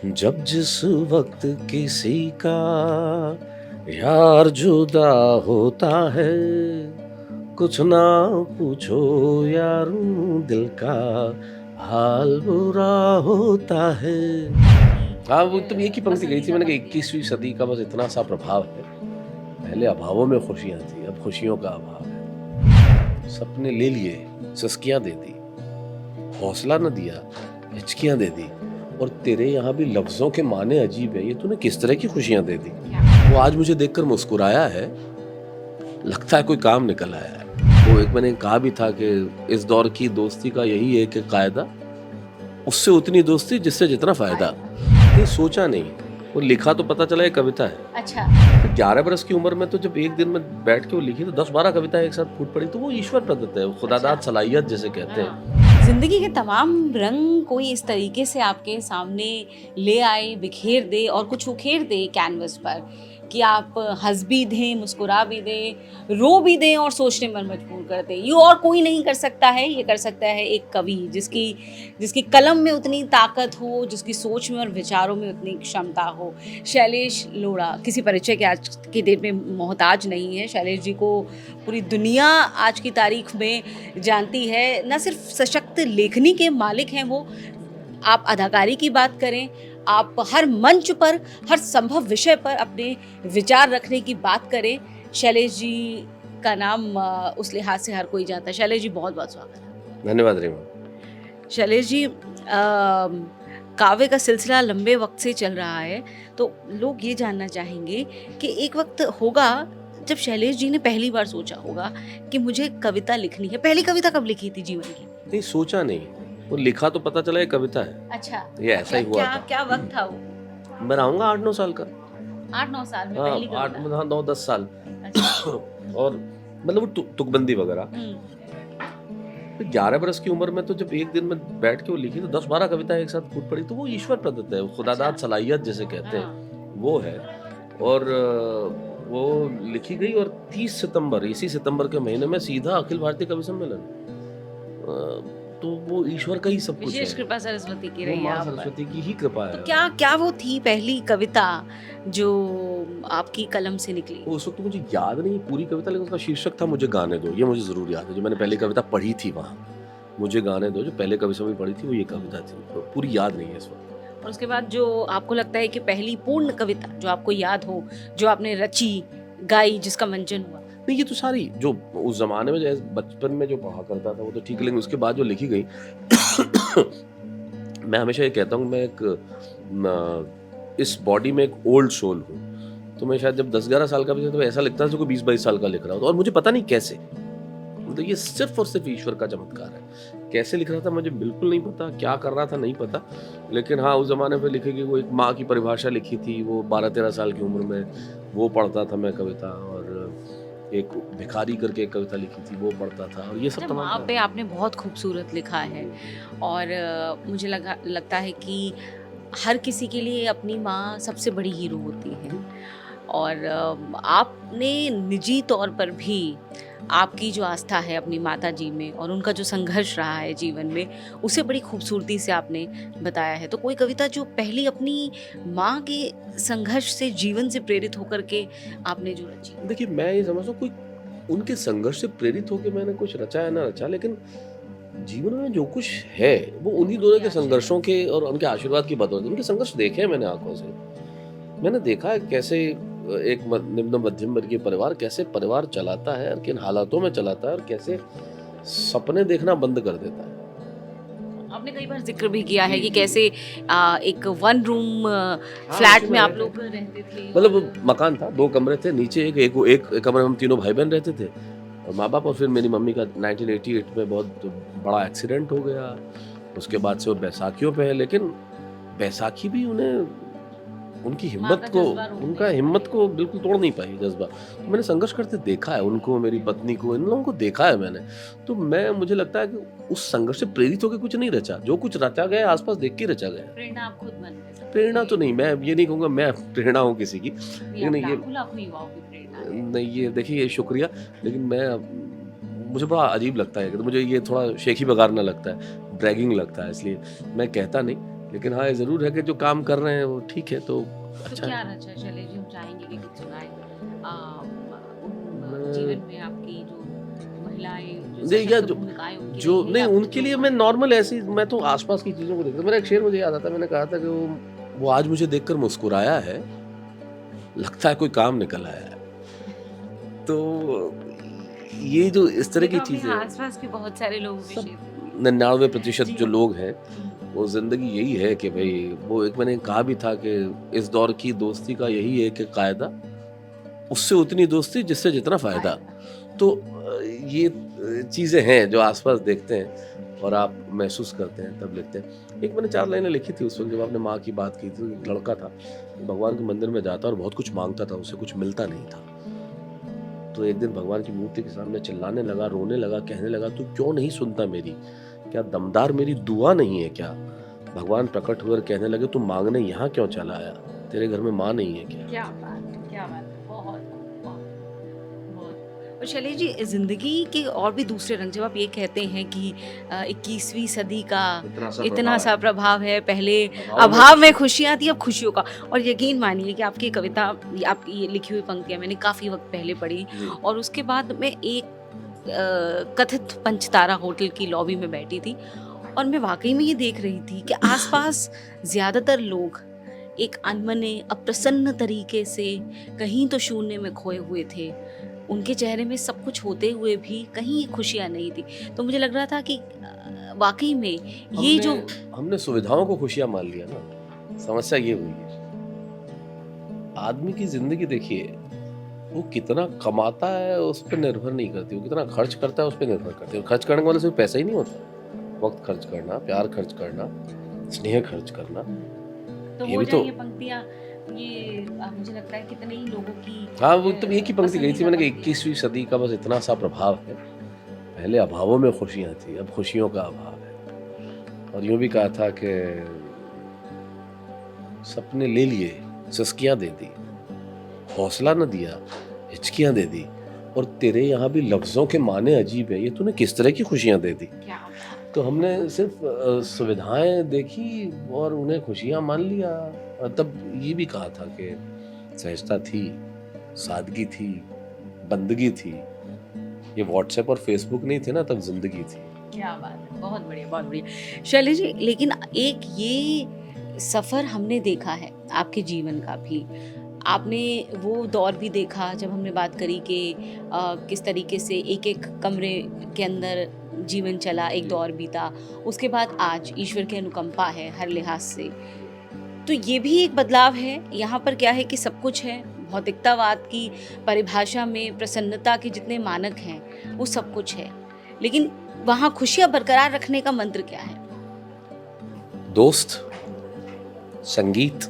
जब जिस वक्त किसी का यार जुदा होता है, कुछ ना पूछो यारूं, दिल का हाल बुरा होता है। हाँ, वो तुम एक ही पंक्ति गई थी मैंने कि 21वीं सदी का बस इतना सा प्रभाव है। पहले अभावों में खुशियां थी, अब खुशियों का अभाव है। सपने ले लिए, सिसकियां दे दी, हौसला न दिया, हिचकियां दे दी। और तेरे यहाँ भी लफ्जों के माने अजीब है, ये तूने किस तरह की खुशियां दे दी। वो आज मुझे देखकर मुस्कुराया है, लगता है कोई काम निकल आया है। वो एक मैंने कहा भी था कि इस दौर की दोस्ती का यही है कि कायदा, उससे उतनी दोस्ती जिससे जितना फायदा। ये सोचा नहीं, वो लिखा तो पता चला ये कविता है। अच्छा। 11 बरस की उम्र में तो जब एक दिन में बैठ के वो लिखी तो 10-12 कविताएं एक साथ फूट पड़ी, तो वो ईश्वर प्रदत्त है, वो खुदादाद सलाहियत जिसे कहते हैं। जिंदगी के तमाम रंग कोई इस तरीके से आपके सामने ले आए, बिखेर दे और कुछ उखेर दे कैनवस पर कि आप हंस भी दें, मुस्कुरा भी दें, रो भी दें और सोचने पर मजबूर कर दें। ये और कोई नहीं कर सकता है, ये कर सकता है एक कवि जिसकी जिसकी कलम में उतनी ताकत हो, जिसकी सोच में और विचारों में उतनी क्षमता हो। शैलेश लोढ़ा किसी परिचय के आज की डेट में मोहताज नहीं है। शैलेश जी को पूरी दुनिया आज की तारीख में जानती है। न सिर्फ सशक्त लेखनी के मालिक हैं वो, आप अदाकारी की बात करें, आप हर मंच पर, हर संभव विषय पर अपने विचार रखने की बात करें, शैलेश जी का नाम उस लिहाज से हर कोई जानता है। शैलेश जी बहुत बहुत स्वागत है। धन्यवाद रीमा। शैलेश जी, काव्य का सिलसिला लंबे वक्त से चल रहा है, तो लोग ये जानना चाहेंगे कि एक वक्त होगा जब शैलेश जी ने पहली बार सोचा होगा कि मुझे कविता लिखनी है। पहली कविता कब लिखी थी जीवन की? नहीं सोचा नहीं, वो लिखा तो पता चला ये कविता है। अच्छा। ये ऐसा ही हुआ क्या था। क्या वक्त था वो? मैं रहूंगा 8-9 साल का। 8-9 साल में हाँ, पहली कविता? 9-10 साल। अच्छा। और मतलब वो तुकबंदी वगैरह। 11 बरस की उम्र में तो जब एक दिन में बैठ के वो लिखी तो 10-12 कविताएं एक साथ फूट पड़ी, तो वो ईश्वर प्रदत्त है, वो खुदादाद सलाहियत जिसे कहते हैं वो है। और वो लिखी गई और 30 सितंबर, इसी सितंबर के महीने में सीधा अखिल भारतीय कवि सम्मेलन। तो वो ईश्वर का ही सब कुछ है। विशेष कृपा सरस्वती की वो रही है माँ आप पर। सरस्वती की ही कृपा तो है। क्या क्या वो थी पहली कविता जो आपकी कलम से निकली? वो उस वक्त मुझे याद नहीं पूरी कविता, लेकिन उसका शीर्षक था मुझे गाने दो। ये मुझे जरूर याद है, जो मैंने पहली कविता पढ़ी थी वहाँ, मुझे गाने दो, जो पहले कवि समय पढ़ी थी वो ये कविता थी। तो पूरी याद नहीं है इस वक्त। और उसके बाद जो आपको लगता है कि पहली पूर्ण कविता जो आपको याद हो, जो आपने रची, गाई, जिसका मंचन हुआ? नहीं, ये तो सारी जो उस जमाने में जैसे बचपन में जो पढ़ा करता था वो तो ठीक है, लेकिन उसके बाद जो लिखी गई मैं हमेशा ये कहता हूँ, मैं इस बॉडी में एक ओल्ड सोल हूँ। तो मैं शायद जब 10-11 साल का भी था तो ऐसा लगता था कि 20-22 साल का लिख रहा होता, और मुझे पता नहीं कैसे। मतलब ये सिर्फ और सिर्फ ईश्वर का चमत्कार है। कैसे लिख रहा था मुझे बिल्कुल नहीं पता, क्या कर रहा था नहीं पता, लेकिन हाँ उस जमाने पे लिखी गई वो एक माँ की परिभाषा लिखी थी, वो 12-13 साल की उम्र में वो पढ़ता था मैं कविता। और एक भिखारी करके एक कविता लिखी थी वो पढ़ता था, और ये सब अच्छा, माँ तमाम। पे आपने बहुत खूबसूरत लिखा है और मुझे लगता है कि हर किसी के लिए अपनी माँ सबसे बड़ी हीरो होती है। और आपने निजी तौर पर भी आपकी जो आस्था है अपनी माता जी में और उनका जो संघर्ष रहा है जीवन में, उसे बड़ी खूबसूरती से आपने बताया है। तो कोई कविता जो पहली अपनी माँ के संघर्ष से, जीवन से प्रेरित होकर के आपने जो रची? देखिए मैं ये समझता हूँ, कोई उनके संघर्ष से प्रेरित होकर मैंने कुछ रचा है ना रचा, लेकिन जीवन में जो कुछ है वो उन्हीं दोनों के संघर्षों के और उनके आशीर्वाद की बदौलत। उनके संघर्ष देखे हैं मैंने आंखों से। मैंने देखा है कैसे एक निम्न मध्यम वर्गीय परिवार कैसे परिवार चलाता है, किन हालातों में चलाता है, और कैसे सपने देखना बंद कर देता है। आपने कई बार जिक्र भी किया है कि कैसे एक वन रूम हाँ, फ्लैट उसी में में आप रहते लोग रहते थे। मतलब मकान था, 2 कमरे थे, नीचे एक कमरे में हम तीनों भाई बहन रहते थे और माँ बाप। और फिर मेरी मम्मी का 1988 में बहुत बड़ा एक्सीडेंट हो गया। उसके बाद से वो बैसाखियों पे है, लेकिन बैसाखी भी उन्हें उनकी हिम्मत को, उनका हिम्मत को बिल्कुल तोड़ नहीं पाई जज्बा। तो मैंने संघर्ष करते देखा है उनको, मेरी पत्नी को, इन लोगों को देखा है मैंने। तो मुझे लगता है कि उस संघर्ष से प्रेरित होकर कुछ नहीं रचा, जो कुछ रचा गया आसपास देख के रचा गया। प्रेरणा आप खुद बन गए। प्रेरणा तो नहीं, मैं ये नहीं कहूँगा मैं प्रेरणा हूँ किसी की, लेकिन ये लाखों युवाओं की प्रेरणा है। नहीं, ये देखिए ये शुक्रिया, लेकिन मुझे बड़ा अजीब लगता है कि मुझे ये थोड़ा शेखी बगारना लगता है, ड्रैगिंग लगता है, इसलिए मैं कहता नहीं। लेकिन हाँ, ये ज़रूर है कि जो काम कर रहे हैं वो ठीक है, तो तो अच्छा क्या है। रचा शैलेश जी, हम चाहेंगे कि कुछ सुनाएं उन मैं जीवन में आपकी जो महिलाएं जो नहीं या सशक्त जो भूमिकाएं उनकी जो रही है नहीं या कुछ उनके जो लिए हुआ मैं है। नॉर्मल ऐसी मैं तो आस-पास की चीज़ों को देखता हूँ। मेरा एक शेर मुझे याद आता है, मैंने कहा था कि वो आज मुझे देखकर मुस्कुराया है, लगता है कोई काम निकल आया है। तो ये जो इस तरह ये की तो अपने चीज़ें हैं, आसपास के बहुत सारे लोगों के सब शेर 99% जी जो हाँ। लोग हैं, वो ज़िंदगी यही है कि भई वो एक मैंने कहा भी था कि इस दौर की दोस्ती का यही है कि कायदा, उससे उतनी दोस्ती जिससे जितना फ़ायदा। फायदा। तो ये चीज़ें हैं जो आस-पास देखते हैं और आप महसूस करते हैं तब लिखते हैं। एक मैंने 4 लाइनें लिखी थी उस वक़्त जब आपने माँ की बात की थी। एक लड़का था, भगवान के मंदिर में जाता और बहुत कुछ माँगता था, उसे कुछ मिलता नहीं था। तो एक दिन भगवान की मूर्ति के सामने चिल्लाने लगा, रोने लगा, कहने लगा, "तू क्यों नहीं सुनता मेरी? क्या दमदार मेरी दुआ नहीं है क्या?" भगवान प्रकट हुए और कहने लगे, "तू माँगने यहाँ क्यों चला आया? तेरे घर में माँ नहीं है क्या?" क्या बात है, क्या बात है। बहुत, बहुत, बहुत। और शैलेश जी, ज़िंदगी के और भी दूसरे रंग, जब आप ये कहते हैं कि 21वीं सदी का इतना सा इतना प्रभाव सा है। प्रभाव है, पहले अभाव में अभाव में खुशी। खुशियाँ थी, अब खुशियों का। और यकीन मानिए कि आपकी कविता, आपकी ये लिखी हुई पंक्तियाँ मैंने काफ़ी वक़्त पहले पढ़ी, जी। और उसके बाद मैं एक कथित पंचतारा होटल की लॉबी में बैठी थी, और मैं वाक़ई में ये देख रही थी कि आस-पास ज़्यादातर लोग एक अनमने, अप्रसन्न तरीके से कहीं तो शून्य में खोए हुए थे। उनके चेहरे में सब कुछ होते हुए भी कहीं खुशियाँ नहीं थी। तो मुझे लग रहा था कि वाक़ई में ये हमने जो हमने सुविधाओं को खुशियाँ मान लिया ना, समस्या ये हुई है। आदमी की ज़िंदगी देखिए, वो कितना कमाता है उस पे निर्भर नहीं करती, वो कितना खर्च करता है उस पे निर्भर करती है। और खर्च करने का मतलब सिर्फ पैसा ही नहीं होता, वक़्त खर्च करना, प्यार खर्च करना, स्नेह खर्च करना, तो ये हो भी जाए तो। ये पंक्तियाँ, ये मुझे लगता है कितने ही लोगों की हाँ, वो तब एक ही पंक्ति कही थी पसंदीदा मैंने कि पंक्तियाँ। 21वीं सदी का बस इतना सा प्रभाव है, पहले अभावों में खुशियाँ थी, अब खुशियों का अभाव है। और यूँ भी कहा था कि सपने ले लिए, सिसकियाँ दे दी, हौसला न दिया, हिचकियाँ दे दी, और तेरे यहाँ भी लफ्ज़ों के माने अजीब है, ये तूने किस तरह की खुशियाँ दे दी। क्या बात तो हमने सिर्फ़ सुविधाएँ देखी और उन्हें खुशियाँ मान लिया। तब ये भी कहा था कि सहजता थी, सादगी थी, बंदगी थी। ये व्हाट्सएप और फ़ेसबुक नहीं थे ना, तब ज़िंदगी थी। क्या बात है! बहुत बढ़िया, बहुत बढ़िया। शैलेश जी, लेकिन एक ये सफ़र हमने देखा है आपके जीवन का भी। आपने वो दौर भी देखा जब हमने बात करी कि किस तरीके से एक-एक कमरे के अंदर जीवन चला, एक जी। दौर बीता। उसके बाद आज ईश्वर की अनुकंपा है हर लिहाज़ से। तो ये भी एक बदलाव है। यहाँ पर क्या है कि सब कुछ है। भौतिकतावाद की परिभाषा में प्रसन्नता के जितने मानक हैं, वो सब कुछ है। लेकिन वहाँ खुशियाँ बरकरार रखने का मंत्र क्या है? दोस्त, संगीत,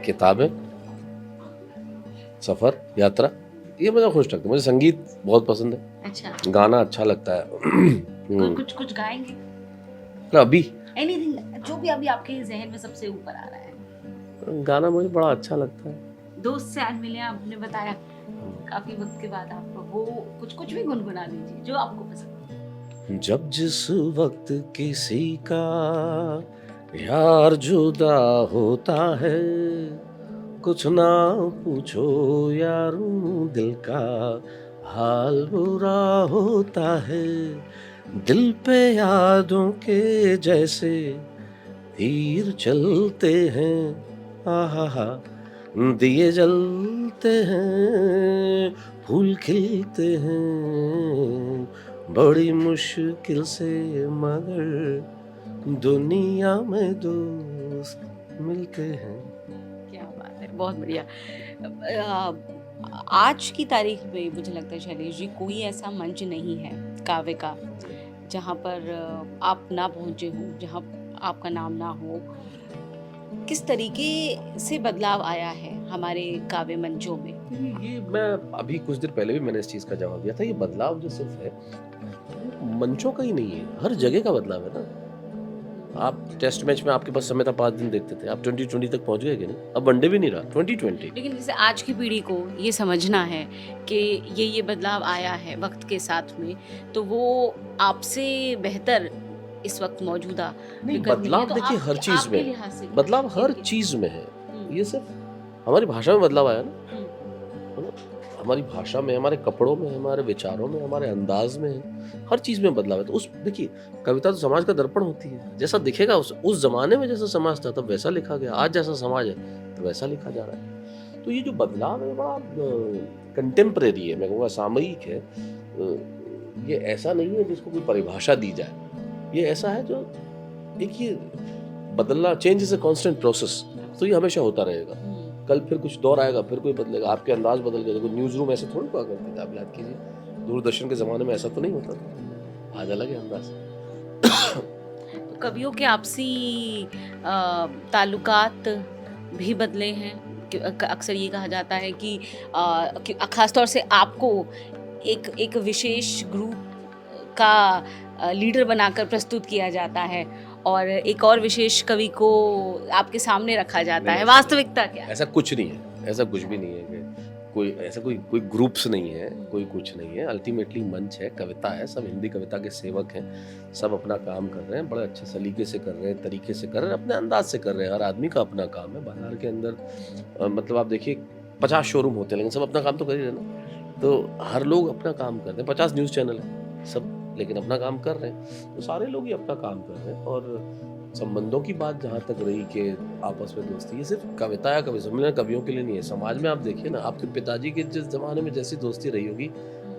किताबें, सफ़र, यात्रा, ये मुझे खुश रखता है। मुझे संगीत बहुत पसंद है, अच्छा, गाना अच्छा लगता है। कुछ गाएँगे? मतलब अभी एनीथिंग, जो भी अभी आपके ज़हन में सबसे ऊपर आ रहा है। गाना मुझे बड़ा अच्छा लगता है। दोस्त से आज मिले, आपने बताया काफ़ी वक़्त के बाद आपको, वो कुछ भी गुनगुना दीजिए जो आपको पसंद हो। जब जिस वक्त किसी का यार जुदा होता है, कुछ ना पूछो यारूं, दिल का हाल बुरा होता है। दिल पे यादों के जैसे तीर चलते हैं, आहा हा, दिए जलते हैं, फूल खिलते हैं, बड़ी मुश्किल से मगर दुनिया में दोस्त मिलते हैं। क्या बात है! बहुत बढ़िया। आज की तारीख में मुझे लगता है शैलेश जी, कोई ऐसा मंच नहीं है काव्य का, जहाँ पर आप ना पहुँचे हों, जहाँ आपका नाम ना हो। किस तरीके से बदलाव आया है हमारे काव्य मंचों में? ये मैं अभी कुछ देर पहले भी मैंने इस चीज का जवाब दिया था। ये बदलाव जो सिर्फ है वो मंचों का ही नहीं है, हर जगह का बदलाव है ना। आप टेस्ट मैच में आपके पास समय था, 5 दिन देखते थे, आप 2020 तक पहुंच गए कि नहीं? अब वनडे भी नहीं रहा, 2020। लेकिन जैसे आज की पीढ़ी को ये समझना है कि ये बदलाव आया है वक़्त के साथ में, तो वो आपसे बेहतर इस वक्त मौजूदा नहीं, विकल्प नहीं है, बदलाव तो देखिए हर चीज आपके में, लिहाज से क्या बदलाव है? हर जी, चीज में है। हम्म, ये सिर्फ हमारी भाषा में बदलाव आया ना, हम्म, है ना? हमारी भाषा में, हमारे कपड़ों में, हमारे विचारों में, हमारे अंदाज में है, हर चीज में बदलाव है। तो उस देखिए, कविता तो समाज का दर्पण होती है। जैसा दिखेगा उस जमाने में जैसा समाज था तब वैसा लिखा गया, आज जैसा समाज है तो वैसा लिखा जा रहा है। तो ये जो बदलाव है बड़ा कंटेम्परेरी है, मैं कहूँगा सामयिक है। ये ऐसा नहीं है जिसको कोई परिभाषा दी जाए। ये ऐसा है जो एक ये बदलना, change is a constant process, तो ये हमेशा होता रहेगा। कल फिर कुछ दौर आएगा, फिर कोई बदलेगा, आपके अंदाज बदल गए। देखो न्यूज़ रूम ऐसे थोड़ी हुआ करते थे, आप याद कीजिए, दूरदर्शन के ज़माने में ऐसा तो नहीं होता था। आज अलग है अंदाज। तो कवियों के आपसी ताल्लुकात भी बदले हैं। अक्सर ये कहा जाता है कि खासतौर से आपको एक एक विशेष ग्रुप का लीडर बनाकर प्रस्तुत किया जाता है और एक और विशेष कवि को आपके सामने रखा जाता नहीं, है। ऐसा वास्तविकता क्या है? ऐसा कुछ नहीं है, ऐसा कुछ भी नहीं है कि कोई ऐसा कोई ग्रुप्स नहीं है, कोई कुछ नहीं है। अल्टीमेटली मंच है, कविता है, सब हिंदी कविता के सेवक हैं, सब अपना काम कर रहे हैं, बड़े अच्छे सलीके से कर रहे हैं, तरीके से कर रहे हैं, अपने अंदाज से कर रहे हैं। हर आदमी का अपना काम है। बाजार के अंदर मतलब आप देखिए 50 शोरूम होते हैं, लेकिन सब अपना काम तो कर ही रहे हैं ना। तो हर लोग अपना काम करते हैं, 50 न्यूज़ चैनल है, सब लेकिन अपना काम कर रहे हैं। तो सारे लोग ही अपना काम कर रहे हैं। और संबंधों की बात जहाँ तक रही कि आपस में दोस्ती, ये सिर्फ कविता या कवि सम्मेलन कवियों के लिए नहीं है। समाज में आप देखिए ना, आपके पिताजी के जिस जमाने में जैसी दोस्ती रही होगी,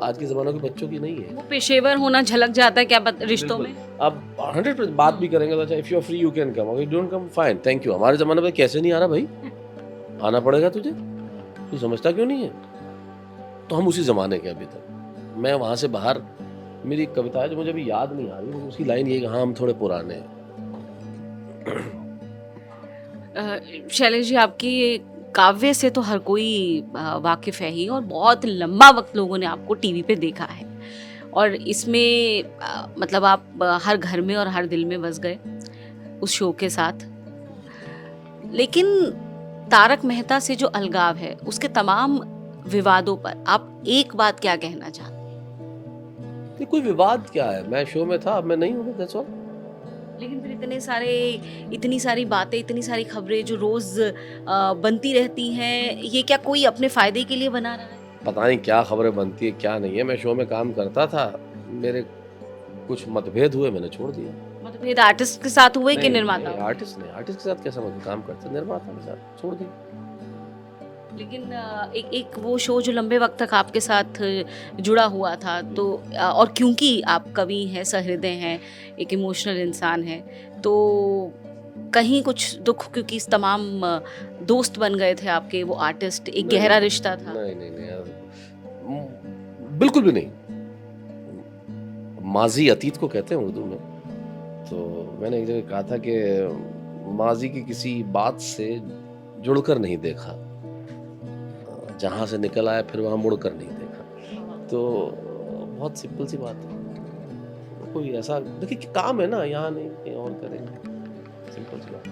आज के ज़माने के बच्चों की नहीं है। वो पेशेवर होना झलक जाता है क्या रिश्तों में? आप 100% बात भी करेंगे तो अच्छा, if you are free you can come, you don't come fine thank you. हमारे ज़माने में कैसे नहीं आ रहा भाई, आना पड़ेगा तुझे, तू समझता क्यों नहीं है? तो हम उसी ज़माने के अभी तक। मैं वहाँ से बाहर, मेरी एक कविता है जो मुझे अभी याद नहीं आ रही, उसकी लाइन ये है कि हाँ हम थोड़े पुराने हैं। शैलेश जी, आपकी काव्य से तो हर कोई वाकिफ है ही और बहुत लंबा वक्त लोगों ने आपको टीवी पे देखा है और इसमें मतलब आप हर घर में और हर दिल में बस गए उस शो के साथ। लेकिन तारक मेहता से जो अलगाव है, उसके तमाम विवादों पर आप एक बात क्या कहना चाहते हैं? ये कोई विवाद क्या है? मैं शो में था, अब मैं नहीं हूँ, दैट्स ऑल। लेकिन फिर इतनी सारी बातें, इतनी सारी खबरें जो रोज बनती रहती हैं, ये क्या कोई अपने फायदे के लिए बना रहा है? पता नहीं क्या खबरें बनती है क्या नहीं है। मैं शो में काम करता था, मेरे कुछ मतभेद हुए, मैंने छोड़ दिया। मतभेद आर्टिस्ट के साथ हुए कि निर्माता? आर्टिस्ट नहीं, आर्टिस्ट के साथ कैसा मतलब काम करते, निर्माता के साथ छोड़ दिया। लेकिन एक वो शो जो लंबे वक्त तक आपके साथ जुड़ा हुआ था, तो और क्योंकि आप कवि हैं, सहृदय हैं, एक इमोशनल इंसान हैं, तो कहीं कुछ दुख, क्योंकि इस तमाम दोस्त बन गए थे आपके, वो आर्टिस्ट, एक गहरा रिश्ता था। नहीं यार, बिल्कुल भी नहीं। माजी अतीत को कहते हैं उर्दू में। तो मैंने एक जगह कहा था कि माजी की किसी बात से जुड़कर नहीं देखा, जहाँ से निकल आया फिर वहाँ मुड़कर नहीं देखा। तो बहुत सिंपल सी बात है। कोई ऐसा देखिए काम है ना, यहाँ नहीं कहीं और करेंगे, सिंपल सी बात।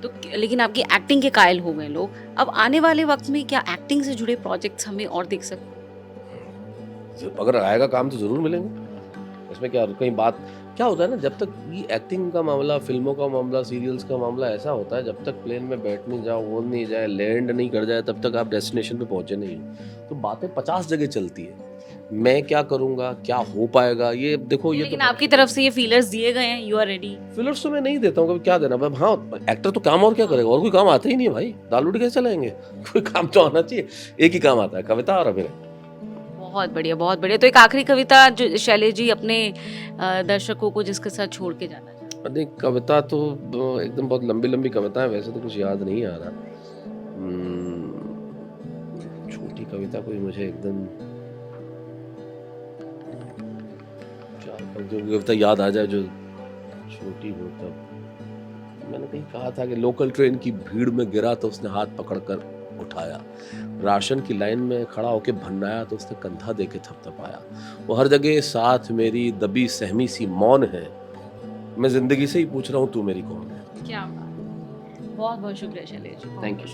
तो लेकिन आपकी एक्टिंग के कायल हो गए लोग। अब आने वाले वक्त में क्या एक्टिंग से जुड़े प्रोजेक्ट्स हमें और देख सकते हैं? अगर आएगा काम तो जरूर मिलेंगे। इसमें क्या, कहीं बात क्या होता है ना, जब तक ये एक्टिंग का मामला, फिल्मों का मामला, सीरियल्स का मामला ऐसा होता है, जब तक प्लेन में बैठ नहीं जाओ, वो नहीं जाए, लैंड नहीं कर जाए, तब तक आप डेस्टिनेशन पे पहुंचे नहीं हो। तो बातें 50 जगह चलती है, मैं क्या करूंगा, क्या हो पाएगा, ये देखो। ये लेकिन तो आपकी तरफ से ये फीलर्स दिए गए हैं, यू आर रेडी? फिलर्स तो मैं नहीं देता हूँ, कभी क्या देना। हाँ, एक्टर तो काम और क्या करेगा, और कोई काम आता ही नहीं है भाई, दाल रोटी कैसे चलाएंगे? कोई काम तो आना चाहिए, एक ही काम आता है, कविता और अभिनय। बहुत बढ़िया, बहुत बढ़िया। तो एक आखिरी कविता जो शैलेश जी अपने दर्शकों को जिसके साथ छोड़ के जाना चाहते हैं? नहीं, कविता तो एकदम बहुत लंबी लंबी कविता है, वैसे तो कुछ याद नहीं आ रहा। छोटी कविता कोई मुझे एकदम जो कविता याद आ जाए जो छोटी हो। तब मैंने कहीं कहा था कि लोकल ट्रेन की भीड़ में गिरा तो उसने हाथ पकड़कर उठाया, राशन की लाइन में खड़ा होके भन्नाया तो उसने कंधा देके थपथपाया। वो हर जगह साथ मेरी दबी सहमी सी मौन है, मैं जिंदगी से ही पूछ रहा हूँ तू मेरी कौन है। क्या बात। बहुत बहुत शुक्रिया शैलेश जी। Thank you.